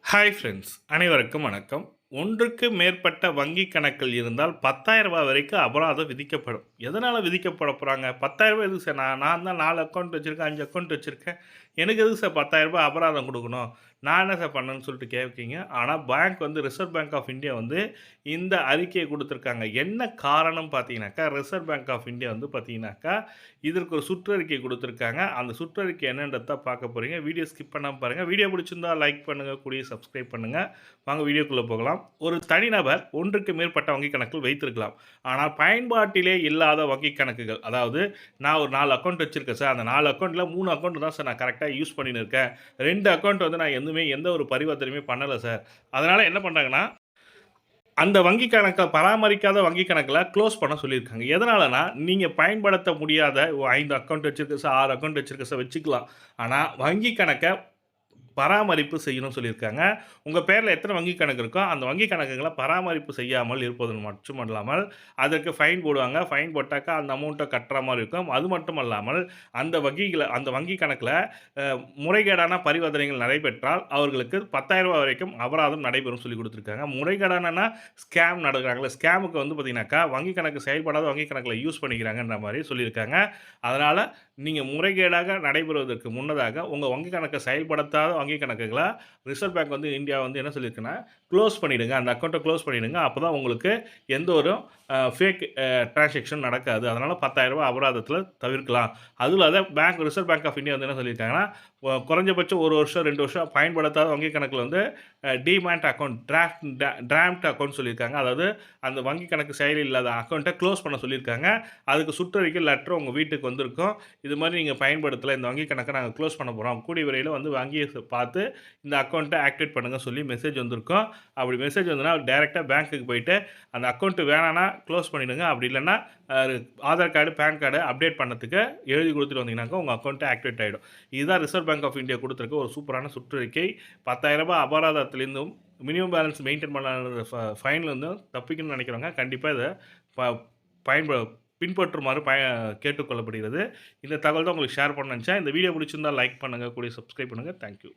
Hi friends, அனைவருக்கும் வணக்கம். ஒன்றுக்கு மேற்பட்ட வங்கி கணக்குகள் இருந்தால் ரூ. 10,000 வரைக்கும் அபராதம் விதிக்கப்படும். எதனால விதிக்கப்பட போறாங்க? ரூ. 10,000 எதுக்கு சார்? நான் தான் 4 அக்கவுண்ட் வச்சிருக்கேன், 5 அக்கவுண்ட் வச்சிருக்கேன். எனக்கு எதுக்கு சார் ரூ. 10,000 அபராதம் குடுக்கணும்? நான் என்ன சார் பண்ணேன்னு சொல்லிட்டு கேட்பீங்க. ஆனா பேங்க் வந்து ரிசர்வ் பேங்க் ஆஃப் இந்தியா வந்து இந்த அறிக்கைய குடுத்துருக்காங்க. என்ன காரணம் பார்த்தீங்கன்னாக்கா, ரிசர்வ் பேங்க் ஆஃப் இந்தியா வந்து பார்த்தீங்கன்னாக்கா, இதற்கு ஒரு சுற்றறிக்கை குடுத்துருக்காங்க. அந்த சுற்றறிக்கை என்னன்றத தான் பார்க்க போறீங்க. வீடியோ ஸ்கிப் பண்ணாம பாருங்க. வீடியோ பிடிச்சிருந்தா லைக் பண்ணுங்க, கூடயே சப்ஸ்கிரைப் பண்ணுங்க. வாங்க வீடியோக்குள்ள போகலாம். ஒரு தனிநபர் ஒன்றுக்கு மேற்பட்ட வங்கி கணக்குகள் வைத்திருக்கலாம். ஆனால் பயன்பாட்டிலே இல்லாத வங்கி கணக்குகள், அதாவது நான் ஒரு 4 அக்கவுண்ட் வச்சிருக்கேன் சார். அந்த 4 அக்கவுண்ட்ல 3 அக்கவுண்ட் தான் சார் நான் கரெக்ட்டா யூஸ் பண்ணின்னு இருக்கேன். 2 அக்கவுண்ட் வந்து நான் எந்த ஒரு பரிவர்த்தனையுமே பண்ணல சார். அதனால என்ன பண்றாங்கன்னா, அந்த வங்கி கணக்க பராமரிக்காத வங்கி கணக்குல குளோஸ் பண்ண சொல்லியிருக்காங்க. எதனாலனா, நீங்க பயன்படுத்த முடியாத 5 அக்கவுண்ட் வச்சிருக்கேன் சார், 6 அக்கவுண்ட் வச்சிருக்கேன் சார் வச்சுக்கலாம். ஆனா வங்கி கணக்க பராமரிப்பு செய்யணும்னு சொல்லியிருக்காங்க. உங்க பேர்ல எத்தனை வங்கி கணக்கு இருக்கோ, அந்த வங்கி கணக்குகள பராமரிப்பு செய்யாமல் இருப்பது மட்டுமல்லாமல், அதற்கு ஃபைன் போடுவாங்க. ஃபைன் போட்டாக்கா அந்த அமௌண்ட்ட கட்டுற மாரி இருக்கும். அது மட்டுமல்லாமல், அந்த வங்கி கணக்குல முறைகேடான பரிவர்த்தனைகள் நடைபெற்றால், அவர்களுக்கு ரூ. 10,000 வரைக்கும் அபராதம் நடைபெறும் சொல்லிக் குடுத்துருக்காங்க. முறைகேடானனா ஸ்கேம் நடக்குறாங்கல்ல, ஸ்கேமுக்கு வந்து பார்த்தீங்கன்னாக்கா, வங்கி கணக்கு செயல்படாத வங்கி கணக்குல யூஸ் பண்ணிக்கிறாங்கன்ற மாரி சொல்லியிருக்காங்க. அதனால நீங்க முறைகேடாக நடைபெறுவதற்கு முன்னதாக, உங்க வங்கி கணக்க செயல்படுத்தாத வங்கி கணக்குகள ரிசர்வ் பேங்க் வந்து இந்தியா வந்து என்ன சொல்லியிருக்குன்னா, குளோஸ் பண்ணிடுங்க. அந்த அக்கவுண்ட்ட குளோஸ் பண்ணிடுங்க. அப்பதான் உங்களுக்கு எந்த ஒரு ஃபேக் டிரான்சாக்ஷன் நடக்காது. அதனால ரூ. 10,000 அபராதத்தில தவிர்க்கலாம். அதுவும் இல்லாத ரிசர்வ் பேங்க் ஆஃப் இந்தியா வந்து என்ன சொல்லியிருக்காங்கன்னா, குறைஞ்சபட்சம் 1 வருஷம், 2 வருஷம் பயன்படுத்தாத வங்கி கணக்குல வந்து டிமேட் அக்கவுண்ட், டிராம்ட் அக்கவுண்ட் சொல்லியிருக்காங்க. அதாவது அந்த வங்கி கணக்கு செயலில் இல்லாத அக்கவுண்ட்ட குளோஸ் பண்ண சொல்லியிருக்காங்க. அதுக்கு சுற்றறிக்கை லெட்டர் உங்க வீட்டுக்கு வந்திருக்கும். இது மாரி நீங்க பயன்படுத்தல. இந்த வங்கி கணக்க நாங்க குளோஸ் பண்ண போறோம். கூடிய விரைவில வந்து வங்கிய பார்த்து இந்த அக்கவுண்ட்ட ஆக்டிவேட் பண்ணுங்க சொல்லி மெசேஜ் வந்திருக்கும். அப்படி மெசேஜ் வந்ததுனா டைரக்ட்டா பேங்க்குக்கு போயிட்டு அந்த அக்கவுண்ட் வேணான்னா குளோஸ் பண்ணிடுங்க. அப்படி இல்லன்னா அ Aadhaar card, PAN card update பண்ணதுக்கு எழுதி குடுத்துட்டு வந்தீங்கன்னாக்கா உங்க அக்கவுண்ட் ஆக்டிவேட் ஆயிடும். இதுதான் ரிசர்வ் பேங்க் ஆஃப் இந்தியா குடுத்திருக்க ஒரு சூப்பரான சுற்றறிக்கை. ரூ. 10,000 அபராதத்திலிருந்தும், மினிமம் பேலன்ஸ் மெயின்டெயின் பண்ணாத ஃபைன்லேருந்தும் தப்பிக்கணும்னு நினைக்கிறவங்க கண்டிப்பா இத ப பயன்ப பின்பற்றுமாறு கேட்டுக்கொள்ளப்படுகிறது. இந்த தகவல் தான் உங்களுக்கு ஷேர் பண்ணணும்னு நெனச்சேன். இந்த வீடியோ பிடிச்சிருந்தா லைக் பண்ணுங்க, கூடயே சப்ஸ்கிரைப் பண்ணுங்க. Thank you.